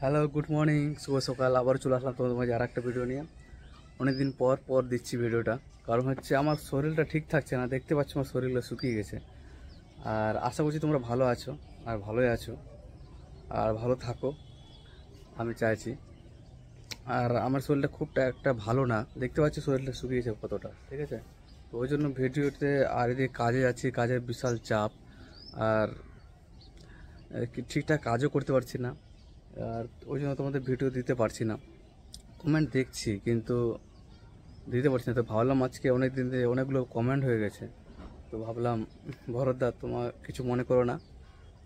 Hello, good morning, শুভ সকাল। আবার চলে আসলাম তোমাদের মাঝে আর একটা ভিডিও নিয়ে। অনেকদিন পর পর দিচ্ছি ভিডিওটা, কারণ হচ্ছে আমার শরীরটা ঠিক থাকছে না। দেখতে পাচ্ছ আমার শরীরটা শুকিয়ে গেছে। আর আশা করছি তোমরা ভালো আছো, আর ভালোই আছো, আর ভালো থাকো আমি চাইছি। আর আমার শরীরটা খুব একটা ভালো না, দেখতে পাচ্ছি শরীরটা শুকিয়ে গেছে কতটা, ঠিক আছে। তো ওই জন্য ভিডিওতে, আর এদিকে কাজে যাচ্ছি, কাজের বিশাল চাপ, আর ঠিকঠাক কাজও করতে পারছি না। আর ওই জন্য তোমাদের ভিডিও দিতে পারছি না। কমেন্ট দেখছি কিন্তু দিতে পারছি না। তো ভাবলাম আজকে অনেক দিন ধরে অনেকগুলো কমেন্ট হয়ে গেছে, তো ভাবলাম ভরতদা তোমার কিছু মনে করো না।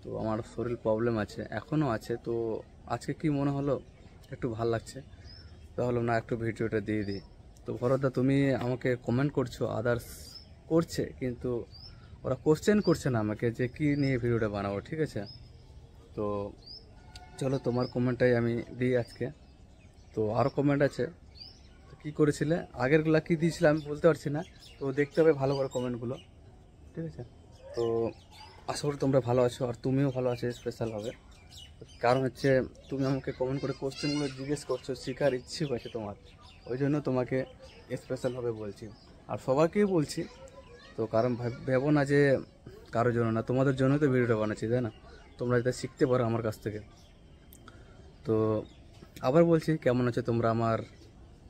তো আমার শরীর প্রবলেম আছে, এখনও আছে। তো আজকে কি মনে হলো, একটু ভাল লাগছে, তো ভাবলাম না একটু ভিডিওটা দিয়ে দিই। তো ভরতদা তুমি আমাকে কমেন্ট করছো, আদার্স করছে, কিন্তু ওরা কোশ্চেন করছে না আমাকে যে কি নিয়ে ভিডিওটা বানাবো, ঠিক আছে। তো চলো তোমার কমেন্টটাই আমি দিই আজকে। তো আরও কমেন্ট আছে, তো কী করেছিলে আগেরগুলা, কী দিয়েছিলে আমি বলতে পারছি না। তো দেখতে হবে ভালো করে কমেন্টগুলো, ঠিক আছে। তো আশা করি তোমরা ভালো আছো, আর তুমিও ভালো আছো স্পেশালভাবে। কারণ হচ্ছে তুমি আমাকে কমেন্ট করে কোশ্চেনগুলো জিজ্ঞেস করছো, শেখার ইচ্ছুক আছে তোমার, ওই জন্য তোমাকে স্পেশালভাবে বলছি। আর সবাইকেই বলছি, তো কারণ ভেবো না যে কারোর জন্য না, তোমাদের জন্যই তো ভিডিওটা বানাচ্ছি, তাই না। তোমরা যাতে শিখতে পারো আমার কাছ থেকে। তো আবার বলছি, কেমন আছো তোমরা আমার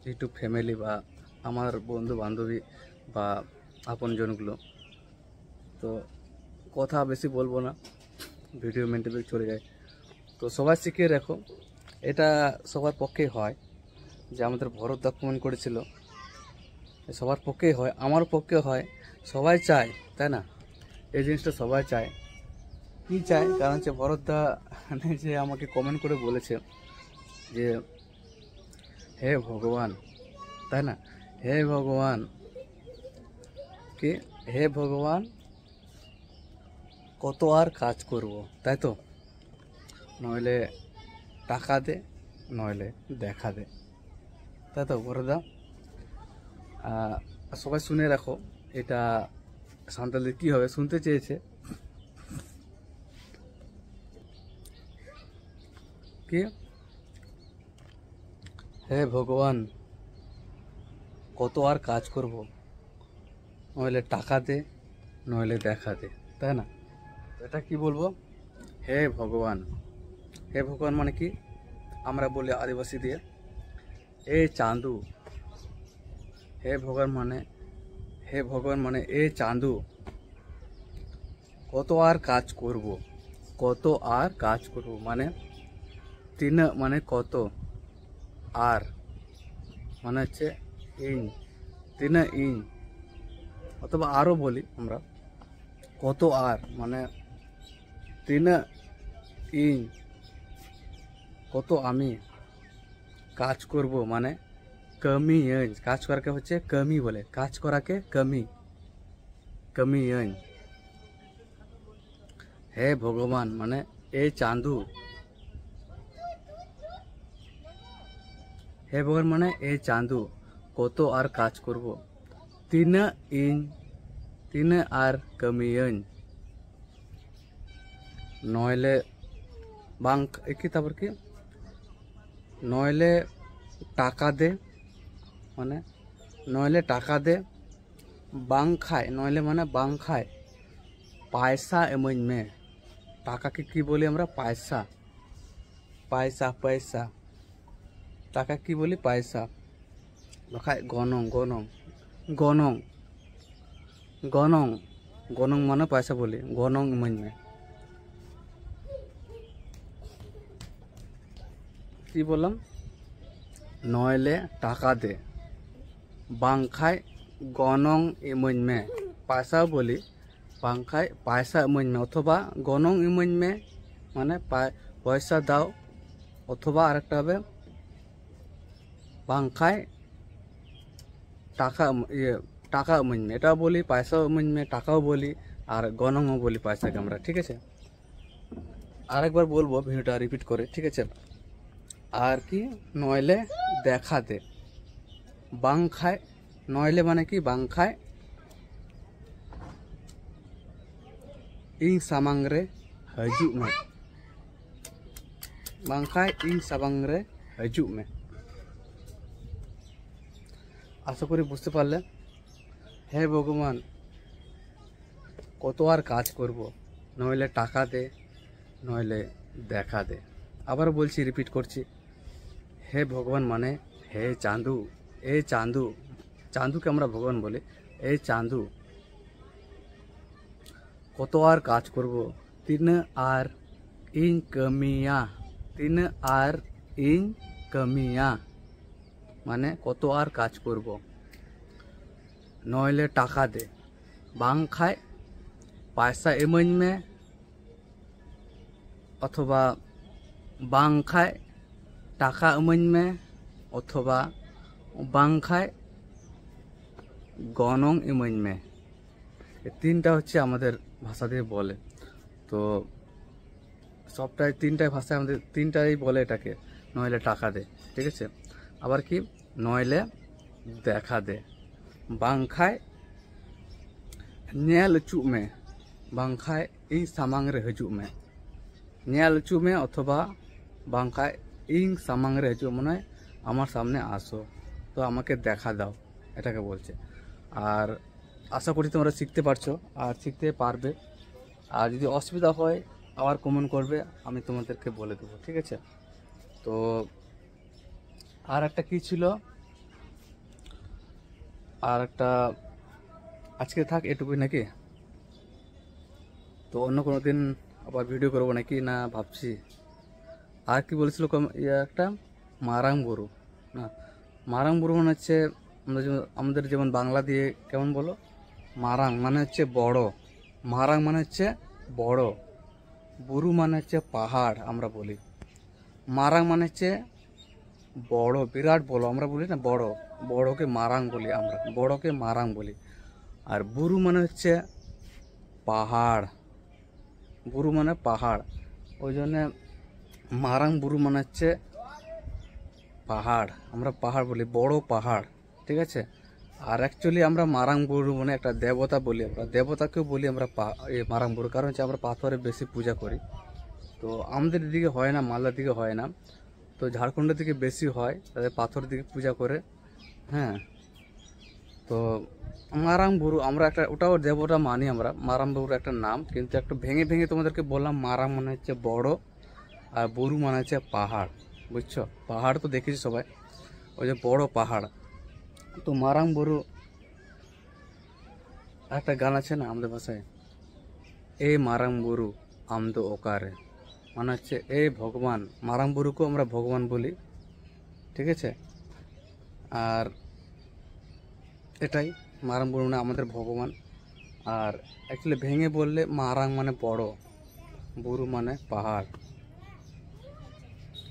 ইউটিউব ফ্যামিলি বা আমার বন্ধু বান্ধবী বা আপনজনগুলো। তো কথা বেশি বলবো না, ভিডিও মেনটেন চলে যায়। তো সবাই শিখিয়ে রাখো, এটা সবার পক্ষেই হয়। যে আমাদের ভরত দা কমেন্ট করেছিল, সবার পক্ষেই হয়, আমার পক্ষে হয়, সবাই চায়, তাই না। এই জিনিসটা সবাই চায়। কী চায়, কারণ হচ্ছে ভরত দা যে আমাকে কমেন্ট করে বলেছে যে হে ভগবান, তাই না, হে ভগবান, কি, হে ভগবান কত আর কাজ করব, তাই তো, নইলে টাকা দে, নইলে দেখা দে, তাই তো বড়দা। সবাই শুনে রাখো, এটা সান্তালি কী হবে শুনতে চেয়েছে কি, হে ভগবান কত আর কাজ করব, নইলে টাকা দে, নইলে দেখা দে, তাই না। এটা কি বলবো, হে ভগবান। হে ভগবান মানে কি, আমরা বলি আদিবাসী দিয়ে এ চাঁদু। হে ভগবান মানে, হে ভগবান মানে এ চাঁদু কত আর কাজ করব, কত আর কাজ করব মানে তিন মানে কত, আর মানে হচ্ছে ইন, তিন ইন, অথবা আরও বলি আমরা, কত আর মানে তিন ইন, কত আমি কাজ করব মানে কমি, কাজ করাকে হচ্ছে কমি বলে, কাজ করাকে কমি, কমি। হে ভগবান মানে এ চাঁদু, হে ভগবান মানে এ চাঁদু কত আর কাজ করব, তিন ইন, তিন আর কমি, নইলে বাং কি, তারপর কি, নইলে টাকা দে, মানে নইলে টাকা দে, বাং খায়, নইলে মানে বাং খায়, পয়সা এমন মে, টাকাকে কি বলি আমরা, পয়সা, পয়সা পয়সা, টাকা কি বলি, পয়সা। বাখায় গনং, গনং, গনং, গনং, গনং মানে পয়সা বলি, গনং এমন মে কি বললাম, নইলে টাকা দে, বাংখায় গনং ইমন মে, পয়সা বলি, বাংখায় পয়সা ইমন মে, অথবা গনং ইমন মে মানে পয়সা দাও, অথবা আরেকটা হবে বাংখায় টাকা, ইয়ে টাকা ইমন মে, এটাও বলি, পয়সাও ইমন মে, টাকাও বলি, আর গনংও বলি পয়সাকে আমরা, ঠিক আছে। আরেকবার বলবো ভিডিওটা রিপিট করে, ঠিক আছে। আর কি, নইলে দেখা দে, বাংখায়, নইলে মানে কি, বাংখায় ᱤᱧ ᱥᱟᱢᱟᱝ ᱨᱮ ᱦᱤᱡᱩᱜ ᱢᱮ, बांखाय इन साबांग रे हजु में। आशा करी बुझते पारले। हे भगवान कत आर काज करब, नइले टाका दे नइले देखा दे। आबार बोलছি रिपिट करছি, हे भगवान माने हे चांदू, ए चांदू, चांदू के আমরা भगवान बोले, ए चांदू कत आर काज करब, तीन आर इन कमिया, तीन आर इन कमिया माने कत आर काज करब, नइले टाका दे, बांखाय पैसा इमाኝ में, अथवा बांखाय टाका इमाኝ में, अथवा बांखाय गनং इमाኝ में। এই তিনটা হচ্ছে আমাদের ভাষা দিয়ে বলে। তো সবটাই তিনটাই ভাষায় আমাদের তিনটাই বলে এটাকে, নইলে টাকা দে, ঠিক আছে। আবার কি নইলে দেখা দে, বাংখায় ᱧᱮᱞ ᱦᱚᱪᱚᱜ ᱢᱮ, बांखाय ᱤᱧ सामांग रे हजु में, ᱧᱮᱞ ᱦᱚᱪᱚᱜ में अथवा बांखाय ᱤᱧ सामांग रे हजु মানে আমার সামনে আসো, তো আমাকে দেখা দাও, এটাকে বলছে। আর আশা করি তোমরা শিখতে পারছো আর শিখতে পারবে। আর যদি অসুবিধা হয় আবার কমেন্ট করবে, আমি তোমাদেরকে বলে দেবো, ঠিক আছে। তো আর একটা কি ছিল, আর একটা আজকে থাক এটুকুই নাকি। তো অন্য কোনো দিন আবার ভিডিও করবো নাকি না ভাবছি। আর কি বলেছিল একটা মারাং বুরু, না মারাং বুরু মানে হচ্ছে আমাদের যেমন বাংলা দিয়ে কেমন বলো, মারাং মানে হচ্ছে বড়, মারাং মানে হচ্ছে বড়, বুরু মানে হচ্ছে পাহাড় আমরা বলি। মারাং মানে হচ্ছে বড়, বিরাট বড় আমরা বলি না, বড়, বড়কে মারাং বলি আমরা, বড়কে মারাং বলি। আর বুরু মানে হচ্ছে পাহাড়, বুরু মানে পাহাড়, ওই জন্যে মারাং বুরু মানে হচ্ছে পাহাড়, আমরা পাহাড় বলি, বড় পাহাড়, ঠিক আছে। আর অ্যাকচুয়ালি আমরা মারাং বুরু মানে একটা দেবতা বলি, আমরা দেবতাকেও বলি আমরা মারাং বুরু, কারণ হচ্ছে আমরা পাথরে বেশি পূজা করি। তো আমাদের দিকে হয় না, মালদার দিকে হয় না, তো ঝাড়খণ্ডের দিকে বেশি হয়, তাদের পাথরের দিকে পূজা করে। হ্যাঁ, তো মারাং বুরু আমরা একটা, ওটাও দেবতা মানি আমরা, মারাং বুরু একটা নাম, কিন্তু একটু ভেঙে ভেঙে তোমাদেরকে বললাম। মারাং মানে হচ্ছে বড় আর বুরু মানে হচ্ছে পাহাড়, বুঝছো। পাহাড় তো দেখেছি সবাই, ওই যে বড় পাহাড়। তো মারাং বুরু একটা গান আছে না আমাদের ভাষায়, এ মারাং বুরু আমদো ওকারে, মানে হচ্ছে এ ভগবান। মারাং বুরুকেও আমরা ভগবান বলি, ঠিক আছে। আর এটাই মারাং বুরু মানে আমাদের ভগবান। আর অ্যাকচুয়ালি ভেঙে বললে মারাং মানে বড়, বুরু মানে পাহাড়,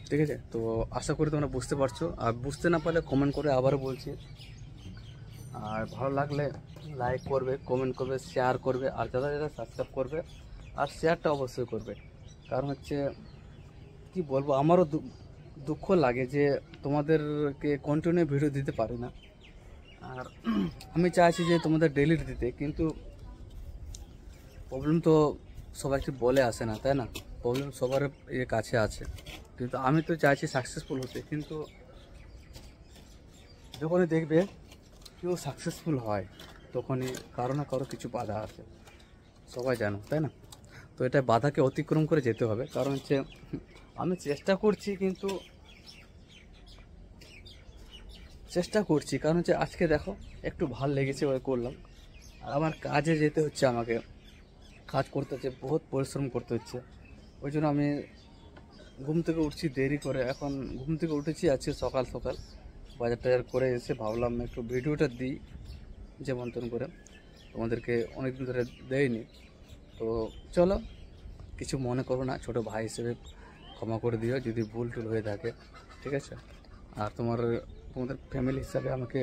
ঠিক আছে। তো আশা করি তোমরা বুঝতে পারছো। আর বুঝতে না পারলে কমেন্ট করে আবারও বলছি। আর ভালো লাগলে লাইক করবে, কমেন্ট করবে, শেয়ার করবে, আর যারা যারা সাবস্ক্রাইব করবে আর শেয়ারটা অবশ্যই করবে। কারণ হচ্ছে কি বলবো, আমারও দুঃখ লাগে যে তোমাদেরকে কন্টিনিউ ভিডিও দিতে পারি না। আর আমি চাইছি যে তোমাদের ডেলি দিতে, কিন্তু প্রবলেম তো সবাইকে বলে আসে না, তাই না। প্রবলেম সবার কাছে আছে, কিন্তু আমি তো চাইছি সাকসেসফুল হতে। কিন্তু যখনই দেখবে কেউ সাকসেসফুল হয়, তখনই কারো না কারো কিছু বাধা আছে, সবাই জানো, তাই না। তো এটা বাধাকে অতিক্রম করে যেতে হবে। কারণ হচ্ছে আমি চেষ্টা করছি, কিন্তু চেষ্টা করছি কারণ হচ্ছে আজকে দেখো একটু ভাল লেগেছে ওই করলাম। আর আমার কাজে যেতে হচ্ছে, আমাকে কাজ করতে হচ্ছে, বহুত পরিশ্রম করতে হচ্ছে। ওই জন্য আমি ঘুম থেকে উঠছি দেরি করে, এখন ঘুম থেকে উঠেছি আজকে সকাল সকাল, বাজার টাজার করে এসে ভাবলাম একটু ভিডিওটা দিই যেমন তেমন করে, তোমাদেরকে অনেকদিন ধরে দেয়নি। তো চলো, কিছু মনে করো না, ছোটো ভাই হিসেবে ক্ষমা করে দিও যদি ভুল টুল হয়ে থাকে, ঠিক আছে। আর তোমাদের ফ্যামিলি হিসাবে আমাকে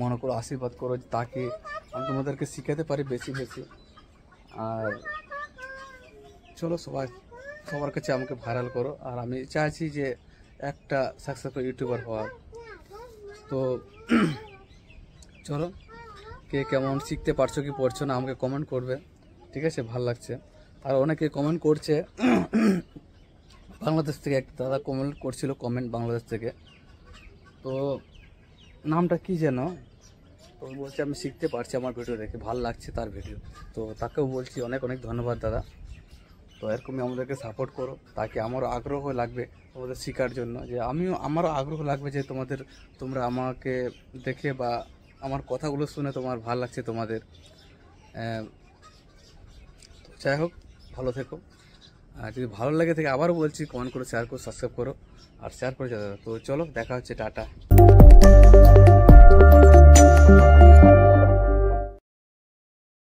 মনে করো, আশীর্বাদ করো, তাকে আমি তোমাদেরকে শিখাতে পারি বেশি বেশি। আর চলো সবার কাছে আমাকে ভাইরাল করো। আর আমি চাইছি যে একটা সাকসেসফুল ইউটিউবার হওয়ার। তো চলো, কে কেমন শিখতে পারছো কি পড়ছো না আমাকে কমেন্ট করবে, ঠিক আছে। ভালো লাগছে। আর অনেকে কমেন্ট করছে বাংলাদেশ থেকে একটা দাদা কমেন্ট করছিল, কমেন্ট বাংলাদেশ থেকে। তো নামটা কি যেন, তো বলছে আমি শিখতে পারছি আমার ভিডিও দেখে, ভালো লাগছে তার ভিডিও। তো তাকেও বলছি অনেক অনেক ধন্যবাদ দাদা। তো এরকমই আমাদেরকে সাপোর্ট করো, তাকে আমারও আগ্রহ লাগবে তোমাদের শেখার জন্য, যে আমারও আগ্রহ লাগবে যে তোমরা আমাকে দেখে বা আমার কথাগুলো শুনে তোমার ভালো লাগছে তোমাদের। তো যাই হোক, ভালো থেকো। আর যদি ভালো লাগে থাকে আবারও বলছি, কমেন্ট করো, শেয়ার করো, সাবস্ক্রাইব করো, আর শেয়ার করে যাবে। তো চলো, দেখা হচ্ছে, টাটা।